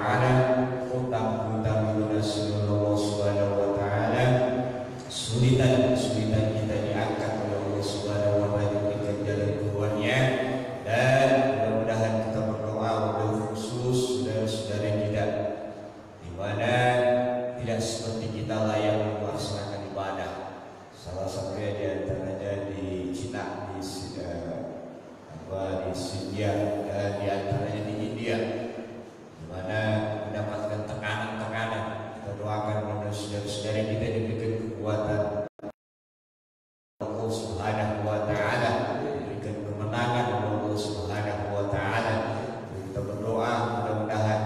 taala, hutang-hutang lunasi Allah Subhanahu wa taala, kesulitan kita diangkat oleh Allah Subhanahu wa taala, diberikan jalan keluarnya. Dan mudah-mudahan kita berdoa wabil khusus saudara-saudara kita di mana tidak seperti kita layak melaksanakan ibadah. Salah satunya di antaranya di Cina, di India, dan di antaranya di India, di mana mendapatkan tekanan-tekanan. Kita doakan kepada saudara-saudara kita diberikan kekuatan Allah Subhanahu wa taala, diberikan kemenangan oleh Allah Subhanahu wa taala. Kita berdoa mudah-mudahan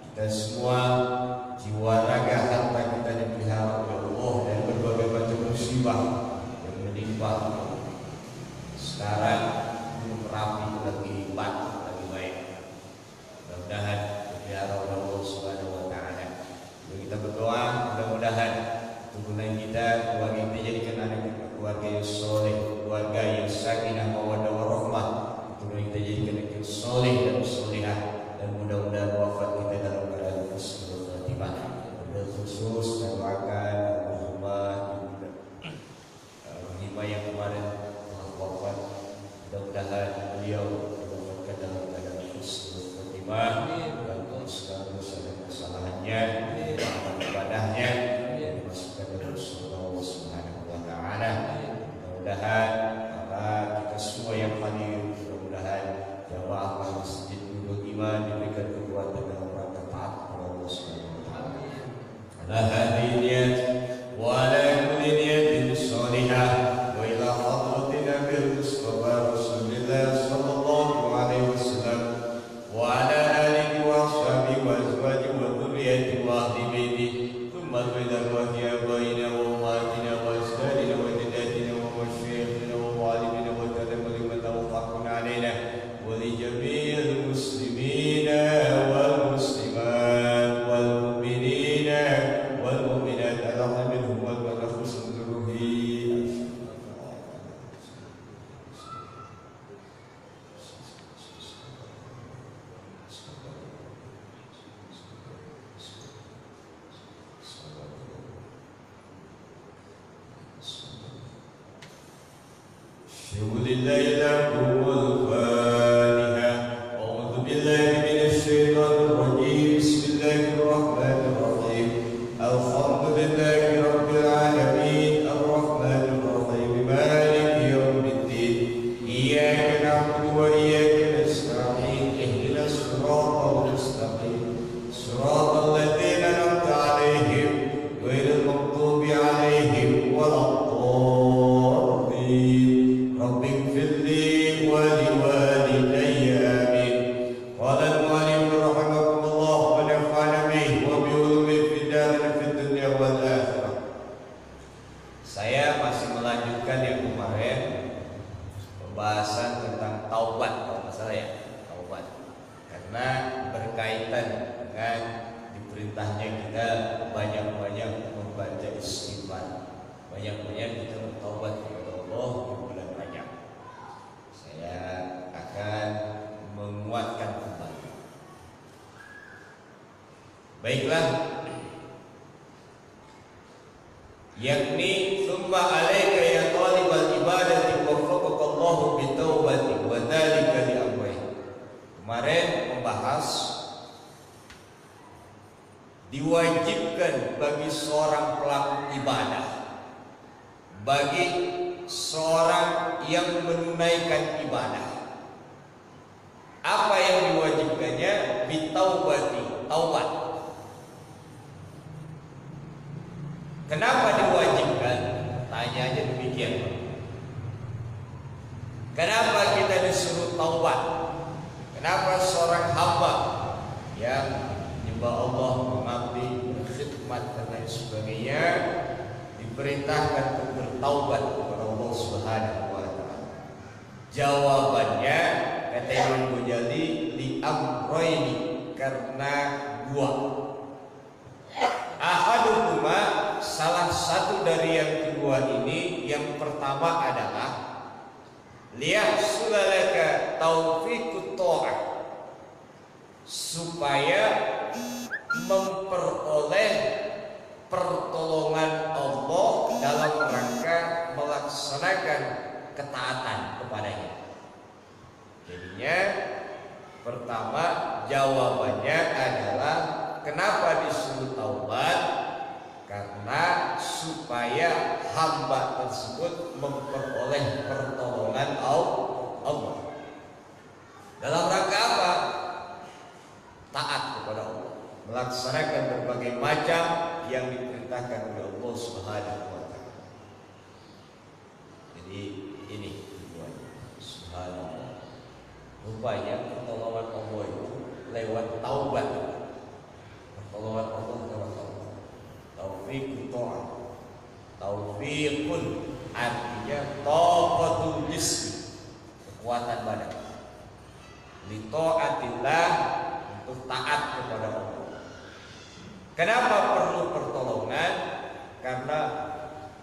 kita semua jiwa raga harta kita dipelihara oleh Allah dari berbagai macam musibah yang menimpa. Sekarang Merapi lagi baik, lagi baik. Mudah-mudahan dipelihara oleh Allah Subhanahu wa taala. Kita berdoa mudah-mudahan keturunan kita, keluarga kita jadikan anak kita keluarga yang soleh, keluarga yang sakinah mawaddah warahmah. Keturunan kita jadikan anak yang soleh dan solehah, dan mudah-mudahan wafat kita dalam keadaan husnul khatimah. Khusus saya doakan Rahimah yang kemarin wafat, mudah-mudahan beliau mendapatkan dalam keadaan husnul khatimah dan segala dosa dan kesalahannya, amal ibadahnya dimasukkan dalam surga Allah Subhanahu wa taala. Mudah-mudahan kita semua yang hadir, mudah-mudahan jamaah masjid Nurul Iman diberikan kekuatan dalam rangka taat kepada Allah Subhanahu wa taala. Ala hadhihi niyat wa ala kulli niyatin shalihah wa ila hadratin Nabi Mustafa Rasulillah sallallahu alaihi wasallam wa ala alihi wa ashabihi wa azwajihi wa dhurriyyatihi wa ahli baitihi thumma ridha wa hiyabaina wa ummatina wa ajdadina wa jaddatina wa masyayikhina wa mu'allimina wa talamina wa tawaqqafna alaina wa li jami'il muslimina wal muslimat wal mu'minina wal mu'minat ala minhum wal khusnul ruhi. Alhamdulillahi lahumul Fatihah. A'udzu billahi minasy syaithanir rajim. Bismillahirrahmanir rahim. Alhamdulillahi rabbil alamin. Arrahmanir rahim. Maliki yaumiddin. Iyyaka na'budu wa iyyaka nasta'in. Ihdinas siratal mustaqim. Siratal ladzina an'amta 'alaihim ghairil maghdubi 'alaihim waladdallin. Rabbi ighfirli wa liwalidayya amin. Qala al-mu'allif rahimahullah wa nafa'ana bihi wa bi ulumihi fid darin fid dunya wal akhirah. Saya masih melanjutkan yang kemarin, pembahasan tentang taubat, kalau nggak salah ya, taubat. Karena berkaitan dengan diperintahnya kita banyak-banyak membaca istighfar, banyak-banyak kita bertaubat kepada Allah di bulan Rajab. Saya akan menguatkan kembali. Baiklah, yakni summa alaika ya talibal ibadati waffaqaka Allahu bitaubati wa dzalika li amrayn. Kemarin membahas diwajibkan bagi seorang pelaku ibadah, bagi seorang yang menunaikan ibadah, apa yang diwajibkannya? Bitaubati, taubat. Kenapa diwajibkan? Tanya aja demikian. Kenapa kita disuruh taubat? Kenapa seorang hamba yang menyembah Allah, mengabdi, berkhidmat dan lain sebagainya diperintahkan untuk bertaubat kepada Allah Subhanahu wa taala? Jawabannya kata Imam Ghazali, li amrayni, karena dua. Ahadukuma, salah satu dari yang kedua ini, yang pertama adalah liyahsulalaka taufiqut ta'ah, supaya melaksanakan ketaatan kepadanya. Jadinya pertama jawabannya adalah kenapa disuruh taubat? Karena supaya hamba tersebut memperoleh pertolongan Allah. Dalam rangka apa? Taat kepada Allah, melaksanakan berbagai macam yang diperintahkan oleh Allah Subhanahu wa taala. Jadi ini tujuannya. Subhanallah. Rupanya pertolongan Allah itu lewat taubat. Pertolongan Allah lewat taubat. Taufiqul ta'at. Taufiqun artinya taqatul jism, kekuatan badan. Li ta'atillah, untuk taat kepada Allah. Kenapa perlu pertolongan? Karena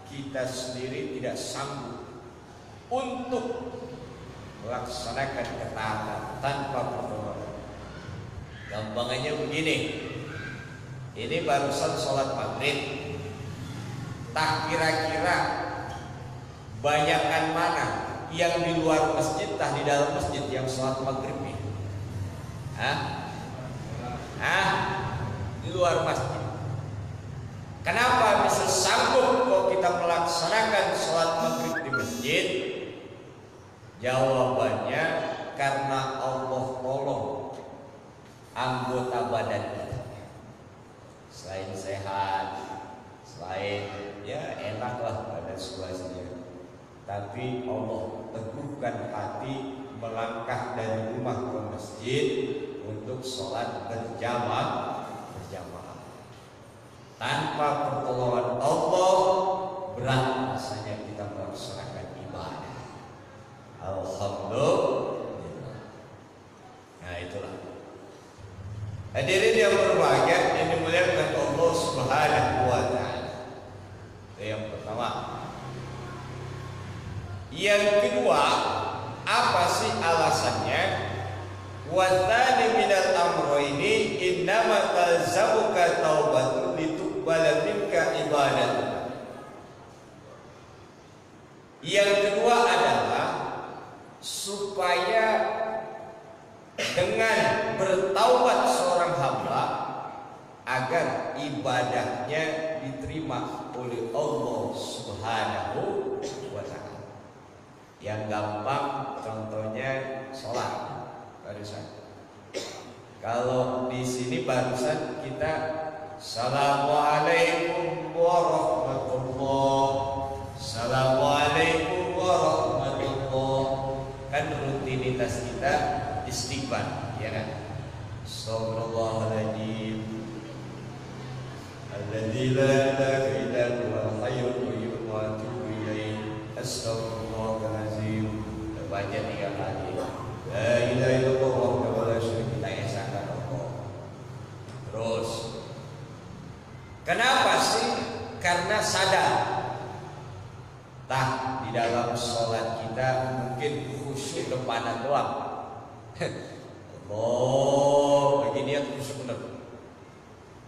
kita sendiri tidak sanggup untuk melaksanakan ketaatan tanpa pertolongan. Gampangnya begini. Ini barusan sholat maghrib. Tak kira-kira banyakan mana yang di luar masjid, tah di dalam masjid yang sholat maghrib nih? Di luar masjid. Kenapa bisa sanggup kok kita melaksanakan sholat maghrib di masjid? Jawabannya karena Allah tolong anggota badan kita. Selain sehat, selain ya enaklah pada situasinya, tapi Allah teguhkan hati melangkah dari rumah ke masjid untuk sholat berjamaah. Tanpa pertolongan Allah, berat rasanya kita melaksanakan ibadah. Alhamdulillah. Nah itulah. Hadirin yang berbahagia, yang dimuliakan Allah Subhanahu wa taala. Itu yang pertama. Yang kedua, apa sih alasannya? Wa tsani minal amrayni innama talzamuka taubatun lituqbala minka ibadatun. Yang kedua adalah supaya dengan bertaubat seorang hamba agar ibadahnya diterima oleh Allah Subhanahu wa taala. Yang gampang contohnya sholat barusan. Kalau di sini barusan kita Assalamualaikum warahmatullah, Assalamualaikum warahmatullah. Kan rutinitas kita istighfar, ya kan? Astagfirullahaladzim alladzi la ilaha illa huwal hayyul qayyum wa atubu ilaih. Astagfirullahaladzim. Baca 3 kali. La ilaha illallah wahdahu la syarika lahu, esakan Allah. Terus kenapa sih? Karena sadar di dalam sholat kita mungkin khusyuk depanan doang. Oh, begini ya khusyuk bener.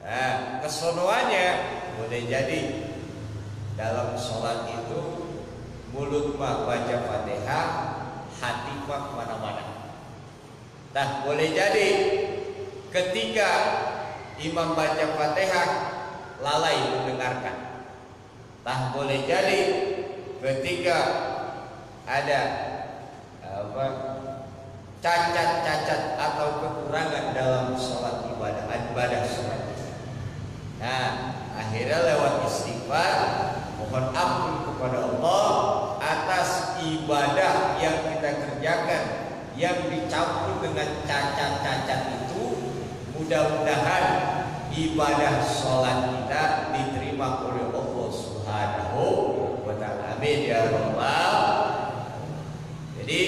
Nah, kesonoannya boleh jadi dalam sholat itu mulut mah baca Fatihah, hati mah kemana-mana. Nah, boleh jadi ketika imam baca Fatihah lalai mendengarkan. Nah, boleh jadi ketika ada cacat-cacat atau kekurangan dalam sholat ibadah sholat. Nah, akhirnya lewat istighfar mohon ampun kepada Allah atas ibadah yang kita kerjakan yang dicampur dengan cacat-cacat itu. Mudah-mudahan ibadah sholat kita diterima oleh Allah Subhanahu wa ta'ala. Amin ya rabbal. Jadi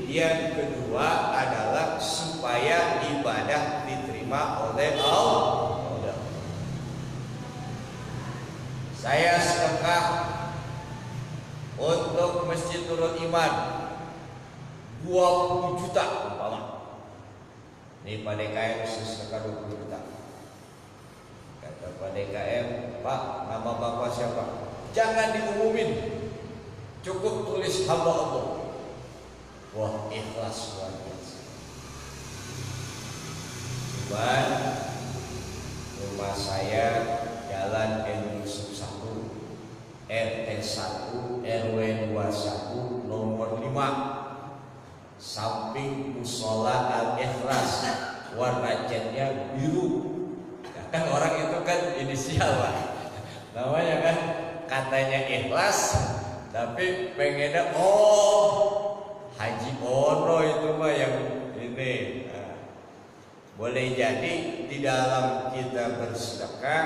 yang kedua adalah supaya ibadah diterima oleh Allah. Saya sedekah untuk Masjid Nurul Iman 20 juta umpama. Ini Pak DKM sedekah 20 juta. Kata Pak DKM, Pak, nama Bapak siapa? Jangan diumumin. cukup tulis hamba Allah. Wah, ikhlas luar biasa. Cuman rumah saya Jalan Den Yusuf 1, RT 1, RW 21, nomor 5, samping musola Al-Ikhlas, warna catnya biru. Kan orang itu kan inisial Pak, namanya kan katanya ikhlas, tapi pengennya Haji Ono itu mah yang ini. Boleh jadi di dalam kita bersedekah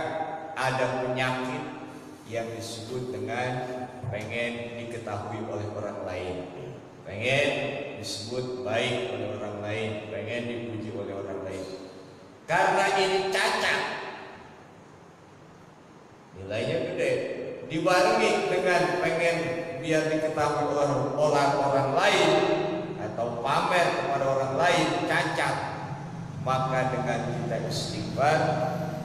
ada penyakit yang disebut dengan pengen diketahui oleh orang lain, pengen disebut baik oleh orang lain, pengen dipuji oleh orang lain. Karena ini cacat, nilainya gede, dibarengi dengan pengen biar diketahui oleh orang lain atau pamer kepada orang lain, cacat. Maka dengan kita istighfar,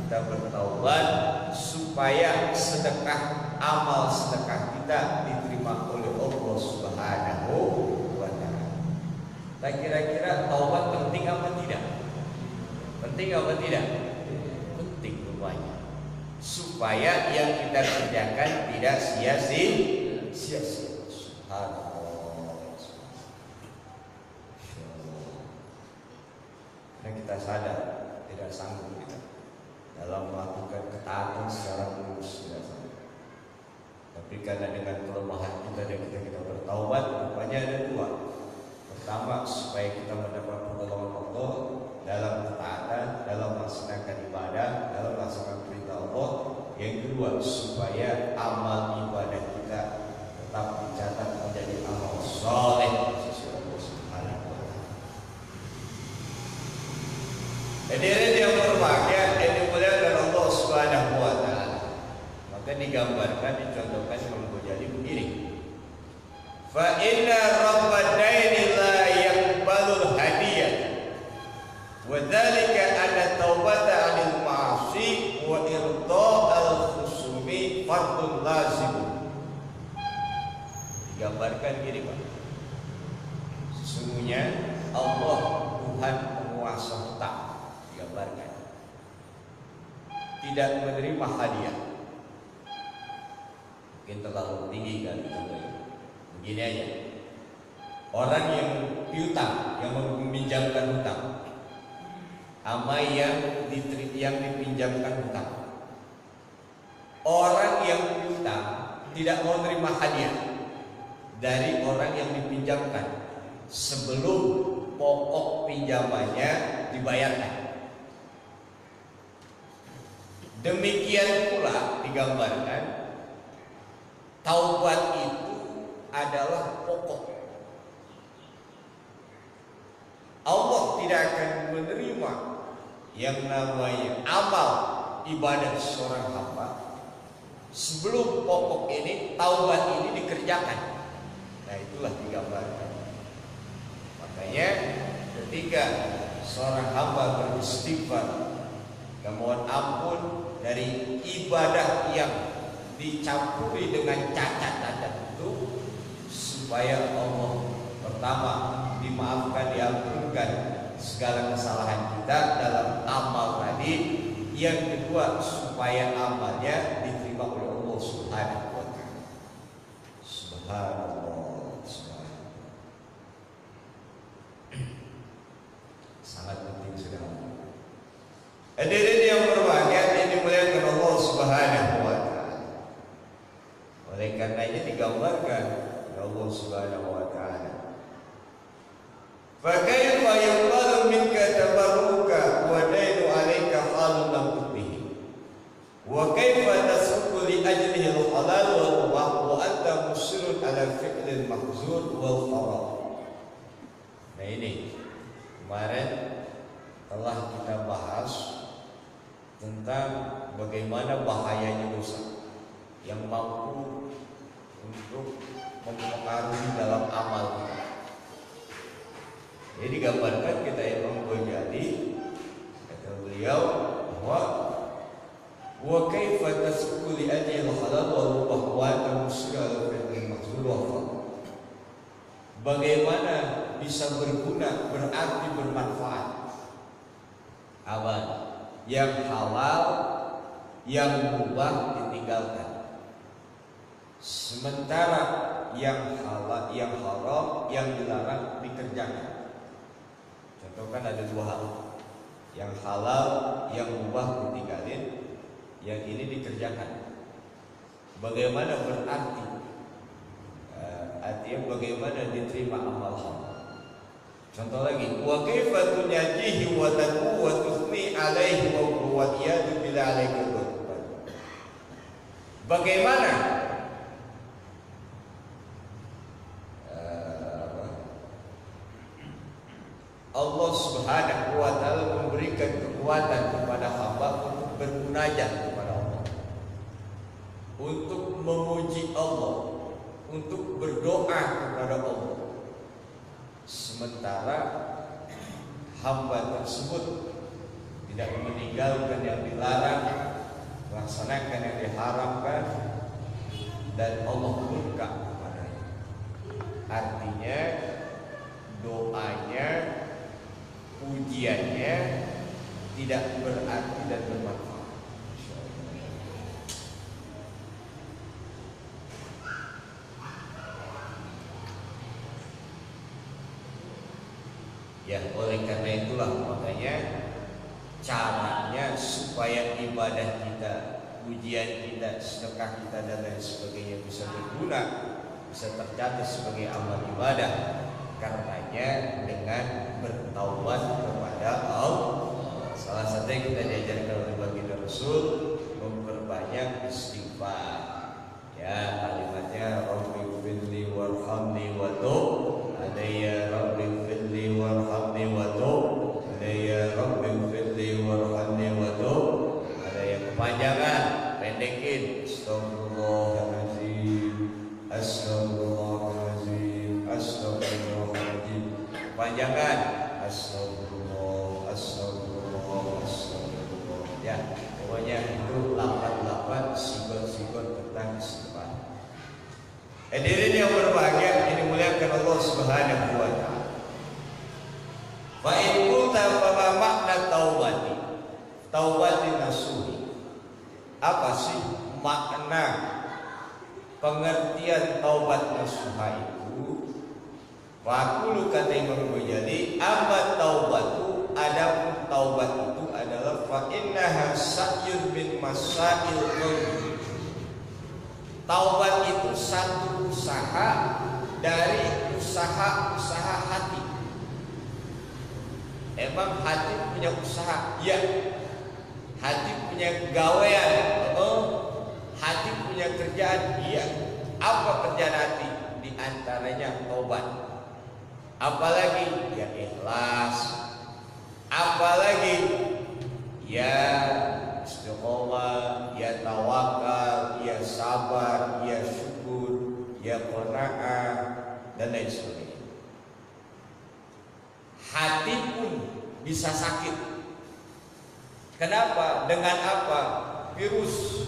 kita bertaubat supaya sedekah, amal sedekah kita diterima oleh Allah Subhanahu wa ta'ala. Nah, kira-kira taubat penting apa tidak? Penting apa tidak? Penting rupanya. Supaya yang kita kerjakan tidak sia-sia. Subhanallah. Karena kita sadar tidak sanggup kita dalam melakukan ketaatan secara lurus, tidak sanggup. Tapi karena dengan kelemahan kita dan kita bertaubat, rupanya ada dua. Pertama, supaya kita mendapat pertolongan Allah dalam ketaatan, dalam melaksanakan ibadah, dalam melaksanakan perintah Allah. Yang kedua, supaya amal ibadah kita tetap dicatat menjadi amal soleh sisi Allah Subhanahu wa ta'ala. Hadirin yang berbahagia, yang dimuliakan Allah Subhanahu wa ta'ala. Maka digambarkan, dicontohkan Imam Ghazali begini. Fa inna rabbad daini la yaqbalul hadiyah. Wa dzalika anna taubata 'anil ma'asi wa irda'al khusumi fardun lazim. Digambarkan gini, Pak. Sesungguhnya Allah Tuhan penguasa hutang, digambarkan, tidak menerima hadiah. Mungkin terlalu tinggi kali contohnya. Begini aja, orang yang piutang, yang meminjamkan hutang, sama yang dipinjamkan hutang. Orang yang piutang tidak mau terima hadiah dari orang yang dipinjamkan sebelum pokok pinjamannya dibayarkan. Demikian pula digambarkan, taubat itu adalah pokok. Allah tidak akan menerima yang namanya amal ibadah seorang hamba sebelum pokok ini, taubat ini dikerjakan. Nah, itulah digambarkan. Makanya ketika seorang hamba beristighfar, memohon ampun dari ibadah yang dicampuri dengan cacat-cacat itu, supaya Allah pertama dimaafkan, diampunkan segala kesalahan kita dalam amal tadi. Yang kedua, supaya amalnya diterima oleh Allah Subhanahu wa ta'ala. Subhanallah, subhanallah. Sangat penting sekali. Hadirin yang berbahagia, yang dimuliakan Allah Subhanahu wa ta'ala. Oleh karenanya digambarkan oleh Allah Subhanahu wa ta'ala, fa kaifa yuqalu minka tabarruka wa dainu 'alaika halun bihi wa kaifa tasukku li ajlihi al-halal wal mubah wa anta musirun 'ala fi'lil mahzur wal haram. Nah, ini kemarin telah kita bahas tentang bagaimana bahayanya dosa yang mampu untuk mempengaruhi dalam amal kita. Jadi digambarkan kita Imam Ghazali, kata beliau bahwa wa kaifa tasku li ajli halal wal mubah wa musyril fil mahzur wa bisa berguna, berarti bermanfaat. Aman. Yang halal, yang mubah ditinggalkan. Sementara yang halal, yang haram, yang dilarang dikerjakan. Contoh kan ada dua hal. Yang halal, yang mubah ditinggalin, yang ini dikerjakan. Bagaimana berarti? Artinya bagaimana diterima amal hamba. Contoh lagi, wa kaifa tunyajihi wa taqu wa tuthni alaihi wa iyadu bila alaika ghadban. Bagaimana Allah Subhanahu wa taala memberikan kekuatan kepada hamba untuk bermunajat kepada Allah, untuk memuji Allah, untuk berdoa kepada Allah. Sementara hamba tersebut tidak meninggalkan yang dilarang, melaksanakan yang diharamkan, dan Allah murka kepadanya. Artinya doanya, ujiannya tidak berarti dan bermanfaat. Ya, oleh karena itulah makanya caranya supaya ibadah kita, ujian kita, sedekah kita dan lain sebagainya bisa berguna, bisa tercatat sebagai amal ibadah. Karenanya dengan bertaubat kepada Allah. Salah satu yang kita diajarkan oleh baginda Rasul, memperbanyak istighfar. Ya, kalimatnya Rabbi firli warhamni wa tub alayya, Rabbi firli warhamni wa tub alayya, Rabbi firli warhamni wa tub alayya. Kepanjangan, pendekin. Astagfirullahaladzim, astagfirullahaladzim, astagfirullahaladzim. Kepanjangan, astagfirullah, astagfirullah, astagfirullah. Ya, pokoknya itu 88 sigot-sigot tentang istighfar. Hadirin yang berbahagia, ini muliakan Allah Subhanahu wa taala. Fa in qulta fa ma makna taubati? Taubati nasuhi. Apa sih makna pengertian taubat nasuha itu? Fakulu kata Imam Ghazali, amma taubatu, adapun taubat itu adalah fa innaha sa'yun min masail qalbi. Taubat itu satu usaha dari usaha-usaha hati. Emang hati punya usaha? Ya. Hati punya gawean? Hati punya kerjaan? Iya. Apa kerjaan hati? Di antaranya taubat. Apalagi? Ya ikhlas. Apalagi? Ya istiqomah, ya tawakal, ya sabar, ya syukur, ya qanaah, dan lain sebagainya. Hati pun bisa sakit. Kenapa? Dengan apa? Virus.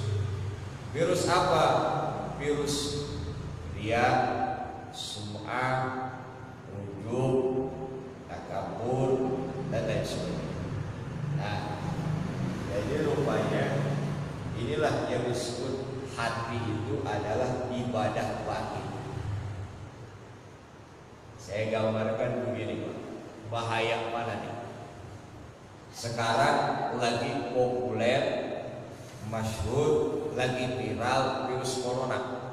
Virus apa? Virus riya, sum'ah, ujub, takabur, dan lain sebagainya. Nah, jadi rupanya inilah yang disebut hati itu adalah ibadah batin. Saya gambarkan begini, Pak. Bahaya mana nih? Sekarang lagi populer, masyhur, lagi viral virus corona.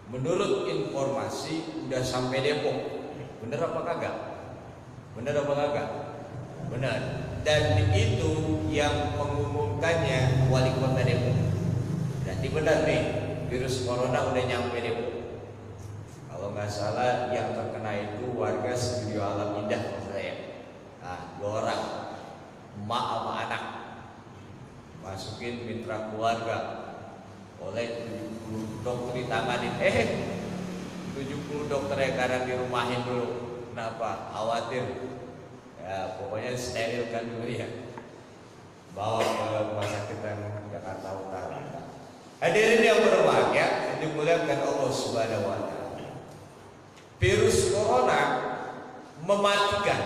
Menurut informasi udah sampai Depok. Bener apa kagak? Bener apa kagak? Benar. Dan itu yang mengumumkannya wali kota Depok. Jadi benar nih, virus corona udah nyampe Depok. Kalau nggak salah yang terkena itu warga Studio Alam Indah saya. Nah, 2 orang, emak sama anak, masukin mitra keluarga, oleh 70 dokter ditanganin. 70 dokter ya karena dirumahin dulu. Kenapa? Khawatir. Ya pokoknya sterilkan dulu ya. Bawa ke rumah sakit Jakarta Utara. Hadirin yang berbahagia, dimuliakan Allah Subhanahu wa taala. Virus corona mematikan.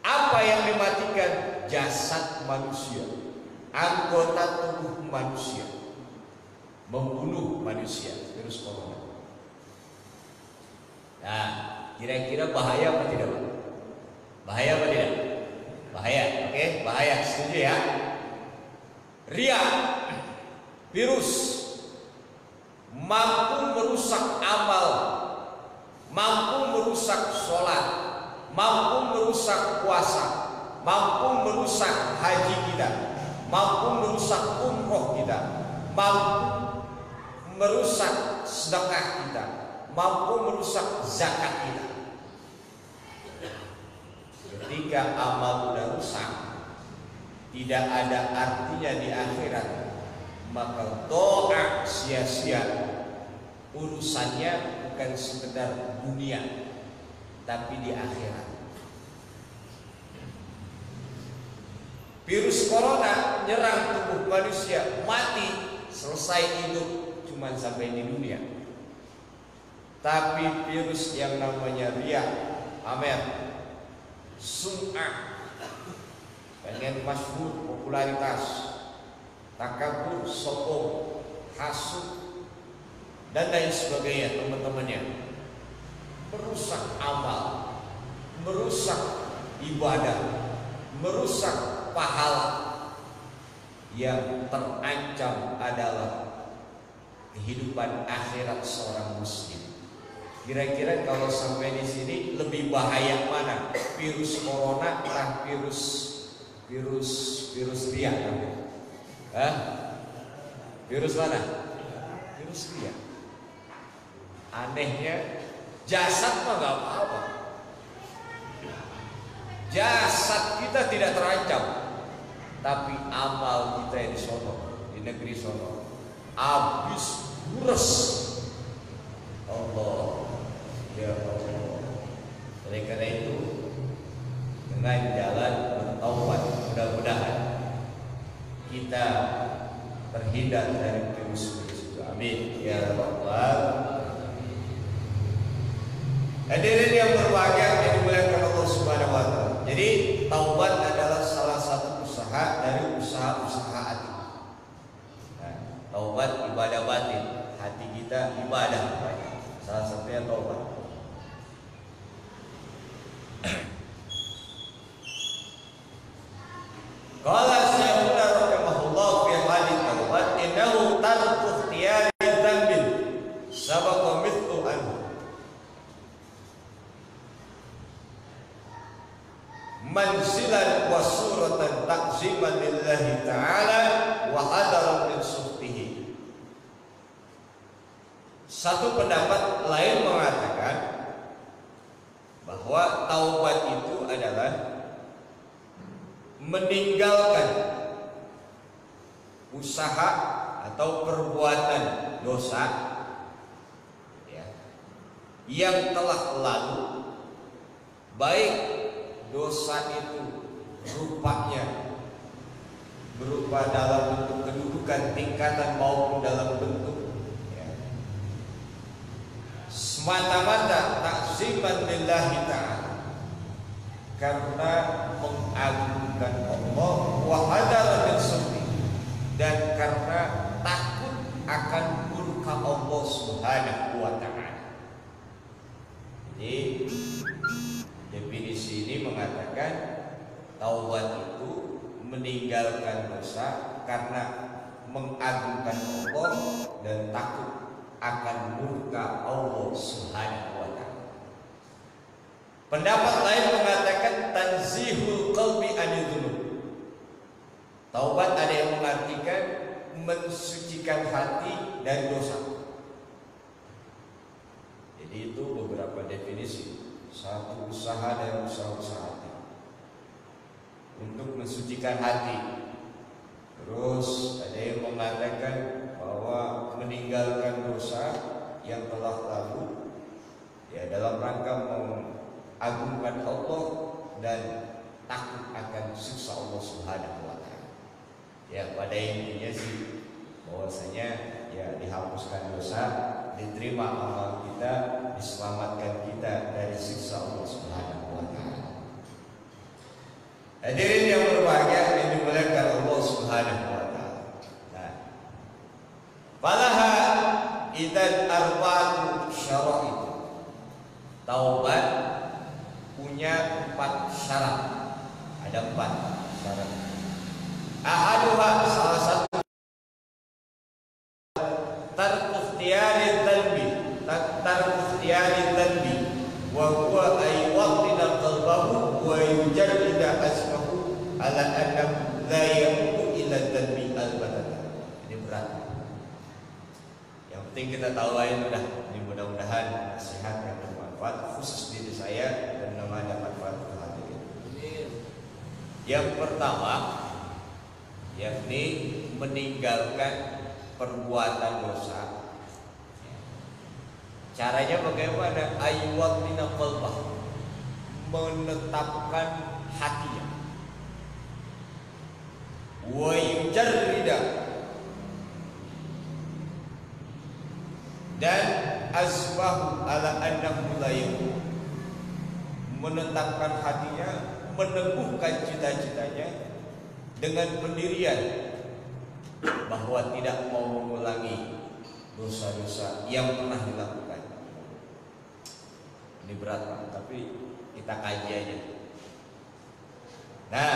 Apa yang dimatikan? Jasad manusia, anggota tubuh manusia, membunuh manusia, virus corona. Nah, kira-kira bahaya apa tidak, Pak? Bahaya apa tidak? Bahaya, oke? Bahaya, setuju ya? Ria, virus, mampu merusak amal, mampu merusak sholat, mampu merusak puasa, mampu merusak haji kita, mampu merusak umroh kita, mampu merusak sedekah kita, mampu merusak zakat kita. Ketika amal sudah rusak, tidak ada artinya di akhirat, maka doa sia-sia. Urusannya bukan sekedar dunia, tapi di akhirat. Virus corona nyerang tubuh manusia, mati, selesai hidup cuma sampai di dunia. Tapi virus yang namanya ria, pamer, sum'ah, pengen masyhur, popularitas, takabur, sombong, hasud, dan lain sebagainya, teman-temannya, merusak amal, merusak ibadah, merusak pahala. Yang terancam adalah kehidupan akhirat seorang muslim. Kira-kira kalau sampai di sini lebih bahaya mana? Virus corona atau virus ria? Virus mana? Virus ria. Anehnya jasad mah gak apa-apa. Jasad kita tidak terancam, tapi amal kita yang di sono, di negeri sono, habis buras. Allah, ya Allah. Oleh karena itu, dengan jalan bertaubat, mudah-mudahan kita terhindar dari virus-virus itu. Amin ya rabbal. Hadirin yang berbahagia yang dimuliakan Allah Subhanahu wa taala. Jadi taubat adalah salah satu usaha dari usaha-usaha hati. Nah, taubat ibadah batin, hati kita ibadah. Salah satunya taubat. Qala Syekhuna rahimahullah fi hadits taubat innahu tarku ikhtiyari dzambin sabaqa mithlu anhu. Manzilan wa suratan takziman lillahi ta'ala wa hadaran min suhtihi. Satu pendapat lain mengatakan bahwa taubat itu adalah meninggalkan usaha atau perbuatan dosa ya, yang telah lalu, baik dosa itu rupanya berupa dalam bentuk kedudukan tingkatan maupun dalam bentuk ya, semata-mata takziman lillahi ta'ala, karena mengagungkan Allah, wa hadara min suhti, dan karena takut akan murka Allah Subhanahu wa ta'ala. Jadi definisi ini mengatakan taubat itu meninggalkan dosa karena mengagungkan Allah dan takut akan murka Allah Subhanahu wa ta'ala. Pendapat lain mengatakan tanzihul qalbi anil dzunub. Taubat ada yang mengartikan mensucikan hati dari dosa. Jadi itu beberapa definisi. Satu, usaha dan usaha-usaha hati untuk mensucikan hati. Terus ada yang mengatakan bahwa meninggalkan dosa yang telah lalu ya dalam rangka mengagungkan Allah dan takut akan siksa Allah Subhanahu wa ta'ala. Ya pada intinya sih bahwasanya ya dihapuskan dosa diterima amal kita, diselamatkan kita dari siksa Allah Subhanahu wa taala. Hadirin yang berbahagia yang dimuliakan Allah Subhanahu wa taala. Nah, falaha idzal arba'atu syara'it. Taubat punya 4 syarat. Ada 4 syarat. Ahaduha, salah satu, tarkuftiari dhanbi wa huwa ayyuqina qalbahu wa yujarrida asmahu ala annahu la yamutu ila dhanbi al-batata. Ini berat. Yang penting kita tahu aja udah. Ini mudah-mudahan nasihat yang bermanfaat khusus diri saya dan nama ada manfaat untuk hadirin. Yang pertama, yakni meninggalkan perbuatan dosa. Caranya bagaimana? Ayyuqina qalbah, menetapkan hatinya. Wa yujarrida, dan azbahu ala annahu la yamut, menetapkan hatinya, meneguhkan cita-citanya dengan pendirian bahwa tidak mau mengulangi dosa-dosa yang pernah dilakukan. Ini berat Pak, tapi kita kaji aja. Nah,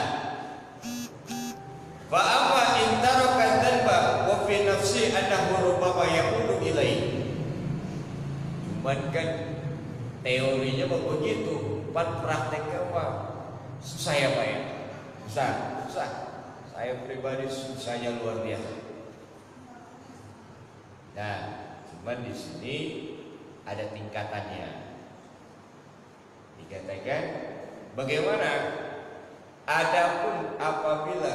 fa amma in taraka dhanba wa fi nafsi annahu rubbama yaqudu ilaihi. Cuman kan teorinya begitu, pan prakteknya apa? Susah ya Pak ya? Susah. Saya pribadi susahnya luar biasa. Nah, cuman di sini ada tingkatannya. Dikatakan bagaimana? Adapun apabila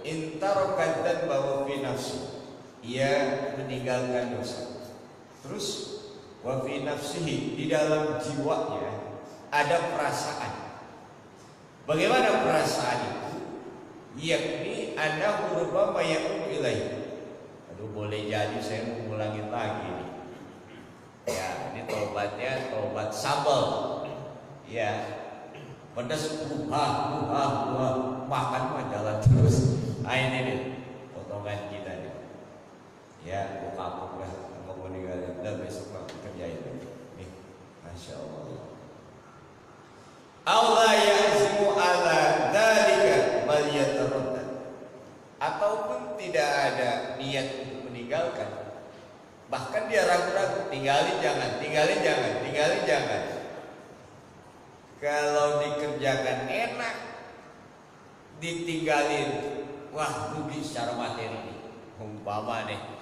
intarokan dan bawa nafsi, ia meninggalkan dosa. Terus wa fi nafsihi, di dalam jiwanya ada perasaan. Bagaimana perasaan itu? Yakni annahu rubbama yaqulu ilaihi. Aduh, boleh jadi saya mau ulangin lagi nih. Ya, ini taubatnya taubat sambal. Ya, pedas makan mah jalan terus. Ah, ini nih potongan kita nih. Ya, gua kapok lah, nggak mau ninggalin. Udah besok mah kerjain nih. Masya Allah. Allah yazmu ala dzalika bal yataraddad. Ataupun tidak ada niat untuk meninggalkan, bahkan dia ragu-ragu, tinggalin jangan. Kalau dikerjakan enak, ditinggalin, wah rugi secara materi. Umpama nih,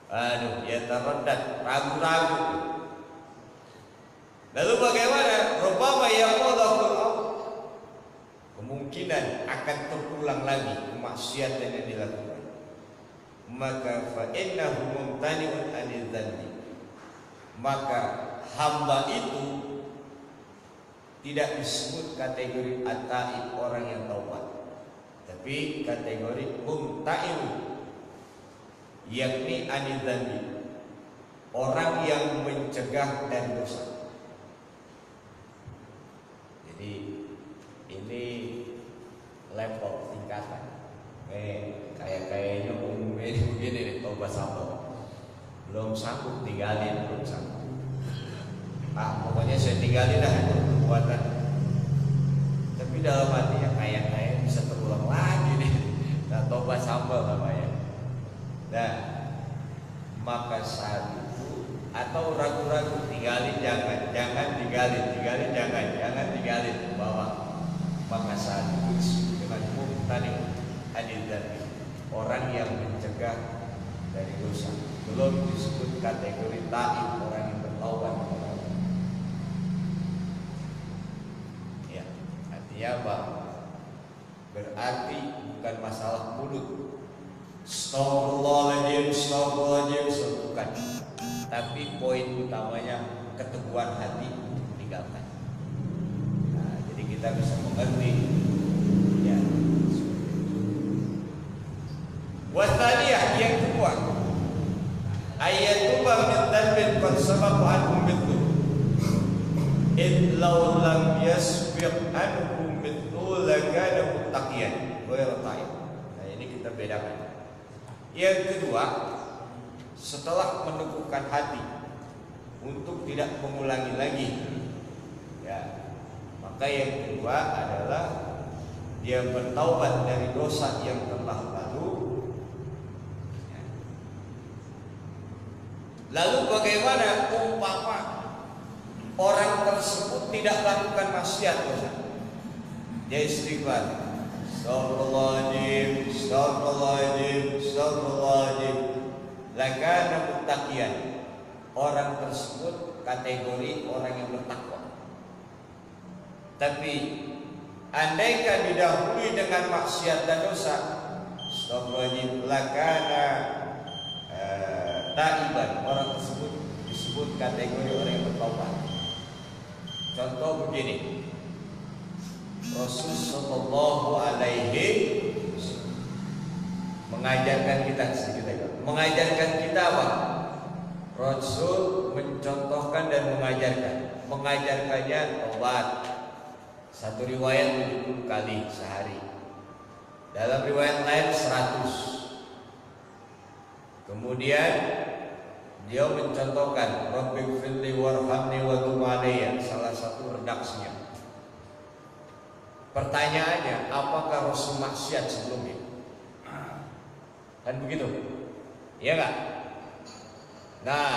aduh, ya taraddad, ragu-ragu. Lalu bagaimana? Rubbama yaqulu, kemungkinan akan terulang lagi kemaksiatan yang dilakukan. Maka fa innahu mumtani'un 'anil dzanbi, maka hamba itu tidak disebut kategori at-taib, orang yang taubat, tapi kategori mumtani'un, yakni 'anil dzanbi, orang yang mencegah dari dosa. Jadi ini level tingkatan. Kayaknya umumnya begini nih, taubat sambal. Belum sanggup tinggalin, belum sanggup. Pokoknya saya tinggalin dah itu perbuatan. Tapi dalam hatinya kayak bisa terulang lagi nih. Nah, taubat sambal namanya. Nah, maka saat itu atau ragu-ragu, tinggalin jangan tinggalin bawah. Maka saat itu dengan mumtani' anil dzanbi, orang yang mencegah dari dosa, belum disebut kategori taib, orang yang bertaubat. Ya, artinya apa? Berarti bukan masalah mulut, astagfirullahaladzim, bukan. Tapi poin utamanya keteguhan hati untuk meninggalkan. Nah, jadi kita bisa mengerti. Ya. Wasaniyah yang kedua, ayatuba huwa min dhanbin qad sabaqa anhu mithlu id law lam yasbiq anhu mithlu lakana muttaqiyan ghayra ta'ib. Nah, ini kita bedakan. Yang kedua, setelah meneguhkan hati untuk tidak mengulangi lagi, ya, maka yang kedua adalah dia bertaubat dari dosa yang telah lalu. Lalu bagaimana umpama orang tersebut tidak lakukan maksiat dosa? Dia istighfar, astagfirullahaladzim, astagfirullahaladzim, astagfirullahaladzim, lakana muttaqiyan. Orang tersebut kategori orang yang bertakwa. Tapi andaikan didahului dengan maksiat dan dosa, astagfirullahaladzim, lakana taiban, orang tersebut disebut kategori orang yang bertaubat. Contoh begini, Rasul sallallahu alaihi mengajarkan kita mengajarkan kita apa? Rasul mencontohkan dan mengajarkannya taubat. Satu riwayat 70 kali sehari. Dalam riwayat lain 100. Kemudian dia mencontohkan Rabbighfirli warhamni wa tub alayya, salah satu redaksinya. Pertanyaannya, apakah Rasul maksiat sebelumnya? Kan begitu? Iya enggak? Nah,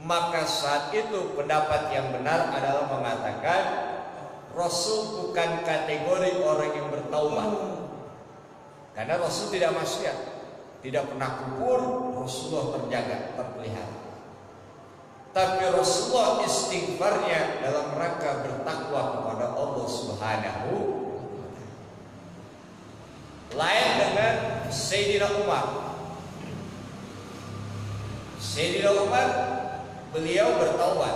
maka saat itu pendapat yang benar adalah mengatakan Rasul bukan kategori orang yang bertaubat. Karena Rasul tidak maksiat, tidak pernah kufur, Rasulullah terjaga, terpelihara. Tapi Rasulullah istighfarnya dalam rangka bertakwa kepada Allah Subhanahu. Lain dengan Sayyidina Umar. Sayyidina Umar beliau bertaubat.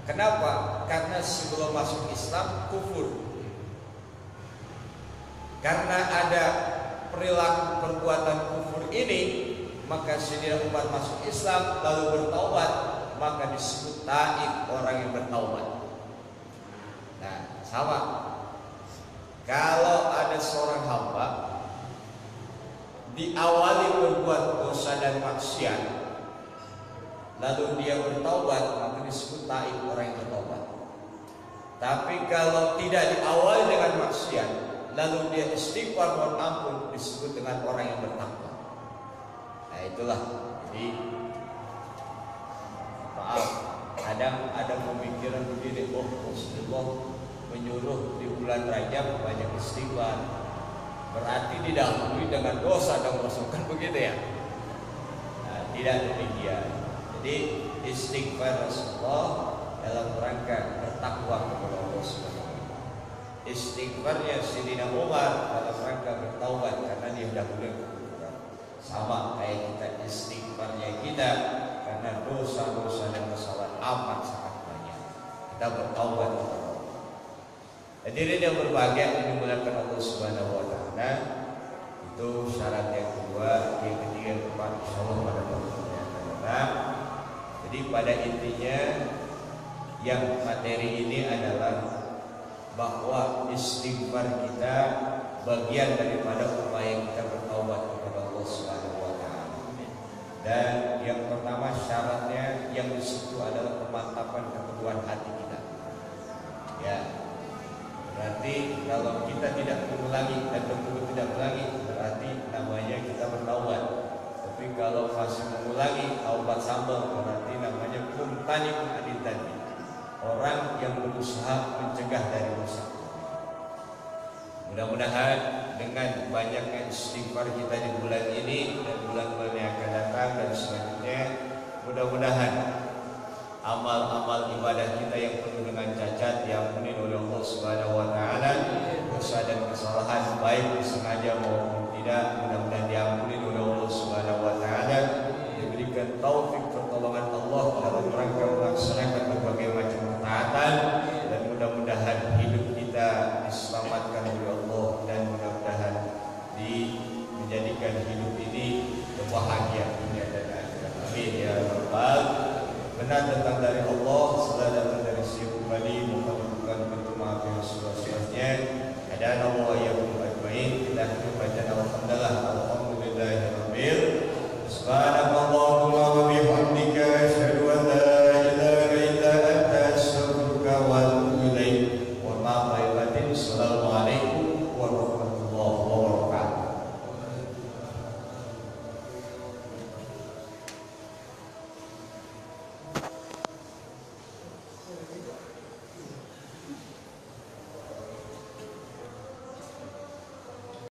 Kenapa? Karena sebelum masuk Islam kufur. Karena ada perilaku perbuatan kufur ini, maka Sayyidina Umar masuk Islam lalu bertaubat, maka disebut taib, orang yang bertaubat. Nah, sama. Kalau ada seorang hamba diawali berbuat dosa dan maksiat, lalu dia bertaubat, maka disebut taib, orang yang bertaubat. Tapi kalau tidak diawali dengan maksiat, lalu dia istighfar mohon ampun, disebut dengan orang yang bertakwa. Nah, itulah. Jadi maaf, kadang ada pemikiran begini, oh Rasulullah menyuruh di bulan Rajab banyak istighfar, berarti didahului dengan dosa dong Rasul, kan begitu ya? Nah, tidak demikian. Jadi istighfar Rasulullah dalam rangka bertakwa kepada Allah Subhanahu. Istighfarnya Sayyidina Umar dalam rangka bertaubat karena dia dahulu kekufuran. Sama kayak kita istighfarnya kita karena dosa-dosa dan kesalahan amat sangat banyak. Kita bertaubat kepada Allah. Hadirin yang berbahagia yang dimuliakan Allah Subhanahu wa taala, itu syarat yang kedua, yang ketiga, yang keempat, insyaallah pada pertemuan yang akan datang. Jadi pada intinya yang materi ini adalah bahwa istighfar kita bagian daripada upaya kita bertaubat kepada Allah Subhanahu wa taala. Dan yang pertama syaratnya yang disitu adalah pemantapan keteguhan hati kita. Ya. Berarti kalau kita tidak mengulangi dan betul tidak mengulangi, berarti namanya kita bertaubat. Tapi kalau masih mengulangi, taubat sambal, berarti namanya kumtani aditani, orang yang berusaha mencegah dari dosa. Mudah-mudahan dengan banyaknya istighfar kita di bulan ini dan bulan-bulan yang akan datang dan selanjutnya, mudah-mudahan amal-amal ibadah kita yang penuh dengan cacat diampuni oleh Allah Subhanahu wa taala, dosa dan kesalahan baik disengaja maupun tidak mudah-mudahan diampuni oleh Allah Subhanahu wa taala, diberikan taufik pertolongan Allah dalam rangka melaksanakan berbagai macam ketaatan, dan mudah-mudahan hidup kita diselamatkan oleh Allah, dan mudah-mudahan menjadikan hidup ini berbahagia dunia dan akhirat. Amin ya rabbal. Benar datang dari Allah, salah datang dari Syekh Bali, mohon bukan pintu maaf yang seluas-luasnya. Ada Allah ya ajmain. Kita baca alhamdulillah.